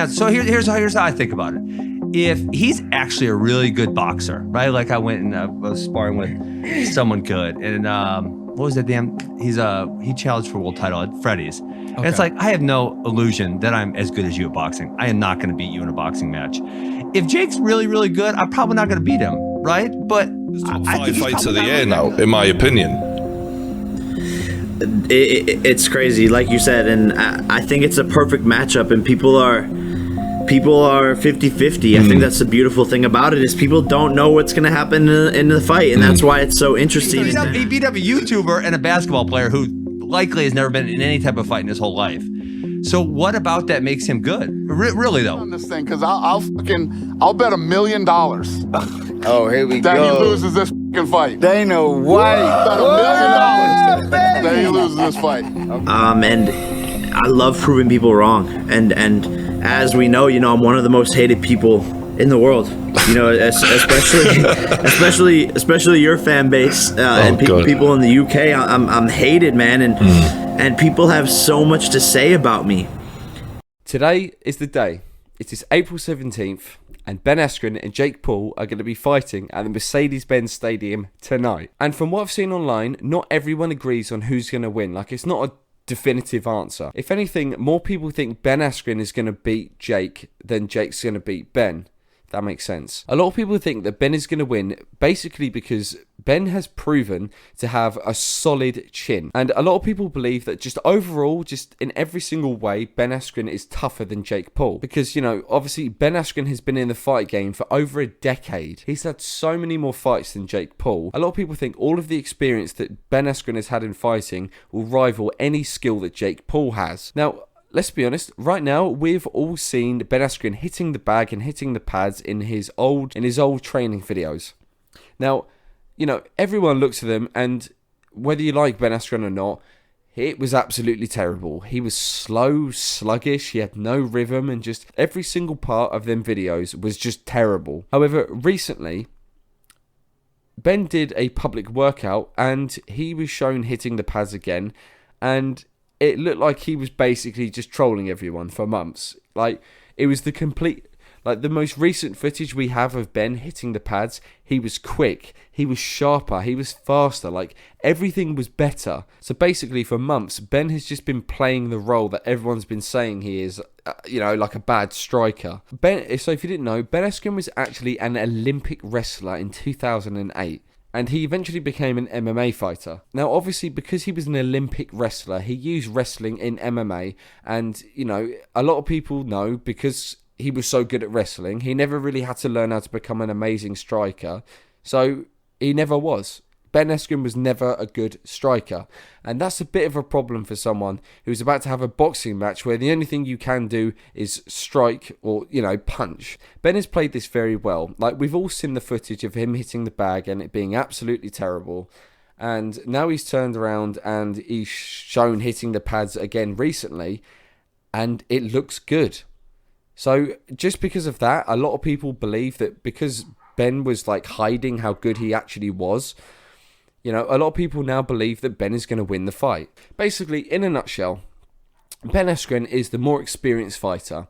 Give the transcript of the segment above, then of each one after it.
Yeah, so here's how I think about it. If he's actually a really good boxer, right? Like I went and was sparring with someone good, and what was that damn? He challenged for a world title at Freddy's, and it's like I have no illusion that I'm as good as you at boxing. I am not going to beat you in a boxing match. If Jake's really really good, I'm probably not going to beat him, right? But I think fights of the year now, in my opinion. It's crazy, like you said, and I think it's a perfect matchup, and people are 50-50. I think that's the beautiful thing about it is people don't know what's going to happen in the fight, and that's why it's so interesting. He beat up a YouTuber and a basketball player who likely has never been in any type of fight in his whole life. So what about that makes him good? Really though, on this thing, because I'll bet $1 million. Oh, here we that go. He loses this fucking fight. They know why. Bet $1 million that he loses this fight. And I love proving people wrong. And as we know, I'm one of the most hated people in the world. Especially your fan base and people in the UK. I'm hated, man, and people have so much to say about me. Today is the day. It is April 17th, and Ben Askren and Jake Paul are going to be fighting at the Mercedes-Benz Stadium tonight. And from what I've seen online, not everyone agrees on who's going to win. Like, it's not a definitive answer. If anything, more people think Ben Askren is going to beat Jake than Jake's going to beat Ben. That makes sense. A lot of people think that Ben is going to win basically because Ben has proven to have a solid chin. And a lot of people believe that just overall, just in every single way, Ben Askren is tougher than Jake Paul. Because, obviously Ben Askren has been in the fight game for over a decade. He's had so many more fights than Jake Paul. A lot of people think all of the experience that Ben Askren has had in fighting will rival any skill that Jake Paul has. Now, let's be honest, right now, we've all seen Ben Askren hitting the bag and hitting the pads in his old training videos. Now, everyone looks at them, and whether you like Ben Askren or not, it was absolutely terrible. He was slow, sluggish, he had no rhythm, and just every single part of them videos was just terrible. However, recently, Ben did a public workout, and he was shown hitting the pads again, and it looked like he was basically just trolling everyone for months. Like, it was the most recent footage we have of Ben hitting the pads. He was quick, he was sharper, he was faster, like, everything was better. So basically, for months, Ben has just been playing the role that everyone's been saying he is, like a bad striker. So if you didn't know, Ben Askren was actually an Olympic wrestler in 2008. And he eventually became an MMA fighter. Now, obviously, because he was an Olympic wrestler, he used wrestling in MMA. And, a lot of people know because he was so good at wrestling, he never really had to learn how to become an amazing striker. So, he never was. Ben Askren was never a good striker. And that's a bit of a problem for someone who's about to have a boxing match where the only thing you can do is strike or, punch. Ben has played this very well. Like, we've all seen the footage of him hitting the bag and it being absolutely terrible. And now he's turned around and he's shown hitting the pads again recently, and it looks good. So just because of that, a lot of people believe that because Ben was like hiding how good he actually was, a lot of people now believe that Ben is going to win the fight. Basically, in a nutshell, Ben Askren is the more experienced fighter.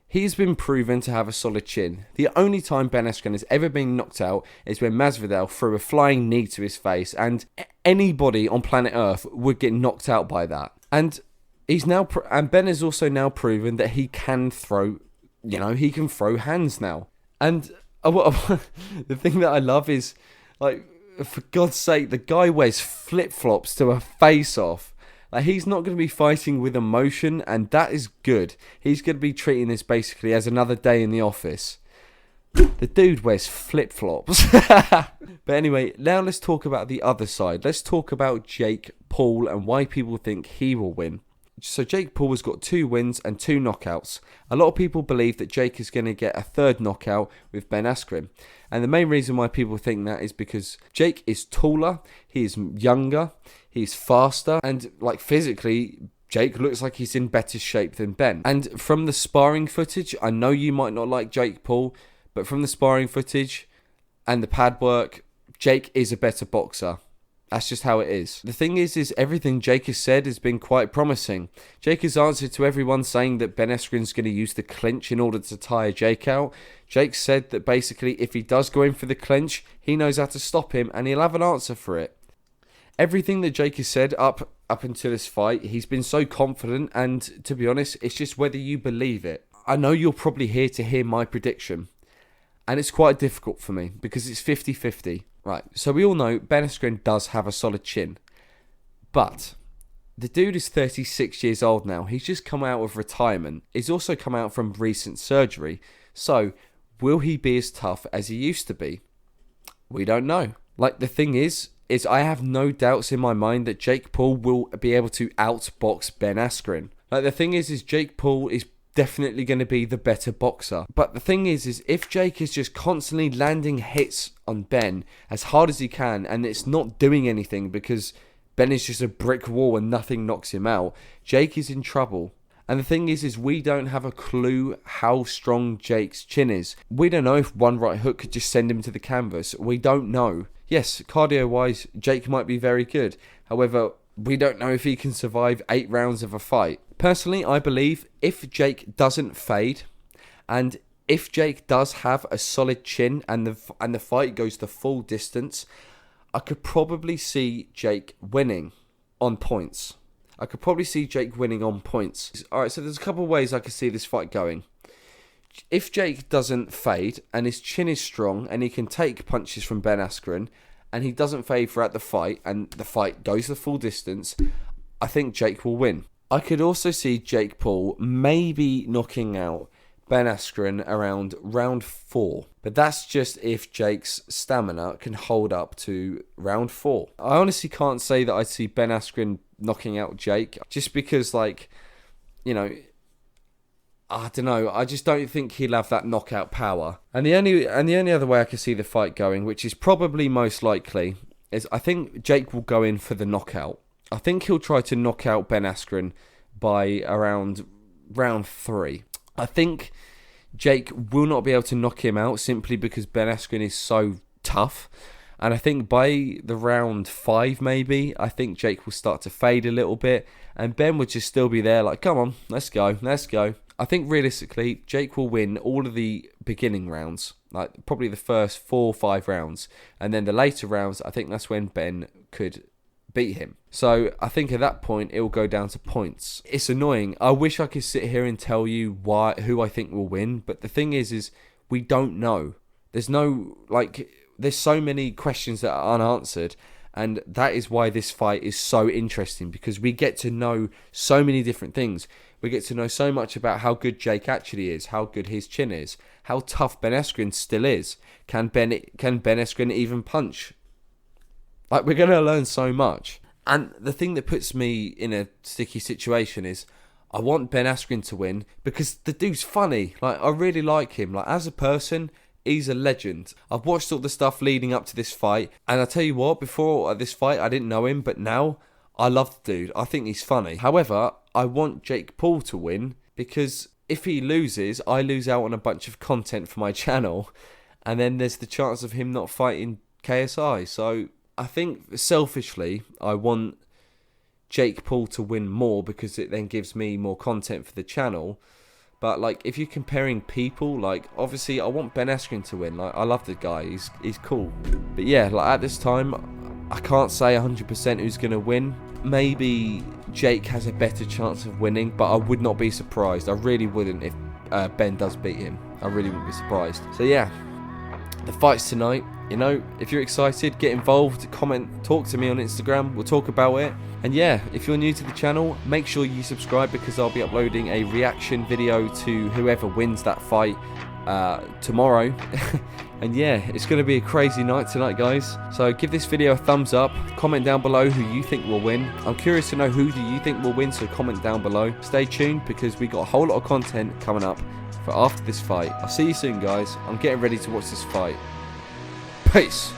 He's been proven to have a solid chin. The only time Ben Askren has ever been knocked out is when Masvidal threw a flying knee to his face, and anybody on planet Earth would get knocked out by that. And Ben has also now proven that he can throw, he can throw hands now. And the thing that I love is, like, for God's sake, the guy wears flip-flops to a face-off. Like, he's not going to be fighting with emotion, and that is good. He's going to be treating this basically as another day in the office. The dude wears flip-flops. But anyway, now let's talk about the other side. Let's talk about Jake Paul and why people think he will win. So Jake Paul has got 2 wins and 2 knockouts. A lot of people believe that Jake is going to get a 3rd knockout with Ben Askren. And the main reason why people think that is because Jake is taller, he is younger, he's faster, and like physically, Jake looks like he's in better shape than Ben. And from the sparring footage, I know you might not like Jake Paul, but from the sparring footage and the pad work, Jake is a better boxer. That's just how it is. The thing is everything Jake has said has been quite promising. Jake has answered to everyone saying that Ben Askren's going to use the clinch in order to tire Jake out. Jake said that basically if he does go in for the clinch, he knows how to stop him and he'll have an answer for it. Everything that Jake has said up until this fight, he's been so confident, and to be honest, it's just whether you believe it. I know you're probably here to hear my prediction, and it's quite difficult for me because it's 50-50. Right, so we all know Ben Askren does have a solid chin, but the dude is 36 years old now. He's just come out of retirement. He's also come out from recent surgery. So, will he be as tough as he used to be? We don't know. Like, the thing is I have no doubts in my mind that Jake Paul will be able to outbox Ben Askren. Like, the thing is Jake Paul is definitely going to be the better boxer. But the thing is if Jake is just constantly landing hits on Ben as hard as he can, and it's not doing anything because Ben is just a brick wall and nothing knocks him out, Jake is in trouble. And the thing is we don't have a clue how strong Jake's chin is. We don't know if one right hook could just send him to the canvas. We don't know. Yes, cardio-wise, Jake might be very good. However, we don't know if he can survive 8 rounds of a fight. Personally, I believe if Jake doesn't fade, and if Jake does have a solid chin and the fight goes the full distance, I could probably see Jake winning on points. Alright, so there's a couple of ways I could see this fight going. If Jake doesn't fade and his chin is strong and he can take punches from Ben Askren and he doesn't fade throughout the fight and the fight goes the full distance, I think Jake will win. I could also see Jake Paul maybe knocking out Ben Askren around round 4. But that's just if Jake's stamina can hold up to round 4. I honestly can't say that I'd see Ben Askren knocking out Jake, just because, like, you know, I don't know. I just don't think he'll have that knockout power. And the only other way I can see the fight going, which is probably most likely, is I think Jake will go in for the knockout. I think he'll try to knock out Ben Askren by around round 3. I think Jake will not be able to knock him out simply because Ben Askren is so tough. And I think by the round 5 maybe, I think Jake will start to fade a little bit. And Ben would just still be there like, come on, let's go. I think realistically, Jake will win all of the beginning rounds. Like probably the first 4 or 5 rounds. And then the later rounds, I think that's when Ben could beat him. So I think at that point it will go down to points. It's annoying. I wish I could sit here and tell you who I think will win, but the thing is we don't know. There's so many questions that are unanswered, and that is why this fight is so interesting, because we get to know so many different things. We get to know so much about how good Jake actually is, how good his chin is, how tough Ben Askren still is. Can Ben Askren even punch? Like, we're going to learn so much. And the thing that puts me in a sticky situation is I want Ben Askren to win because the dude's funny. Like, I really like him. Like, as a person, he's a legend. I've watched all the stuff leading up to this fight, and I tell you what, before this fight, I didn't know him, but now I love the dude. I think he's funny. However, I want Jake Paul to win because if he loses, I lose out on a bunch of content for my channel, and then there's the chance of him not fighting KSI. So I think selfishly, I want Jake Paul to win more because it then gives me more content for the channel. But like, if you're comparing people, like obviously I want Ben Askren to win. Like, I love the guy, he's cool. But yeah, like at this time, I can't say 100% who's gonna win. Maybe Jake has a better chance of winning, but I would not be surprised. I really wouldn't if Ben does beat him. I really wouldn't be surprised. So yeah, the fight's tonight. You know, if you're excited, get involved, comment, talk to me on Instagram, we'll talk about it. And yeah, if you're new to the channel, make sure you subscribe because I'll be uploading a reaction video to whoever wins that fight tomorrow. And yeah, it's going to be a crazy night tonight, guys. So give this video a thumbs up, comment down below who you think will win. I'm curious to know who do you think will win, so comment down below. Stay tuned because we got a whole lot of content coming up for after this fight. I'll see you soon, guys. I'm getting ready to watch this fight. Peace.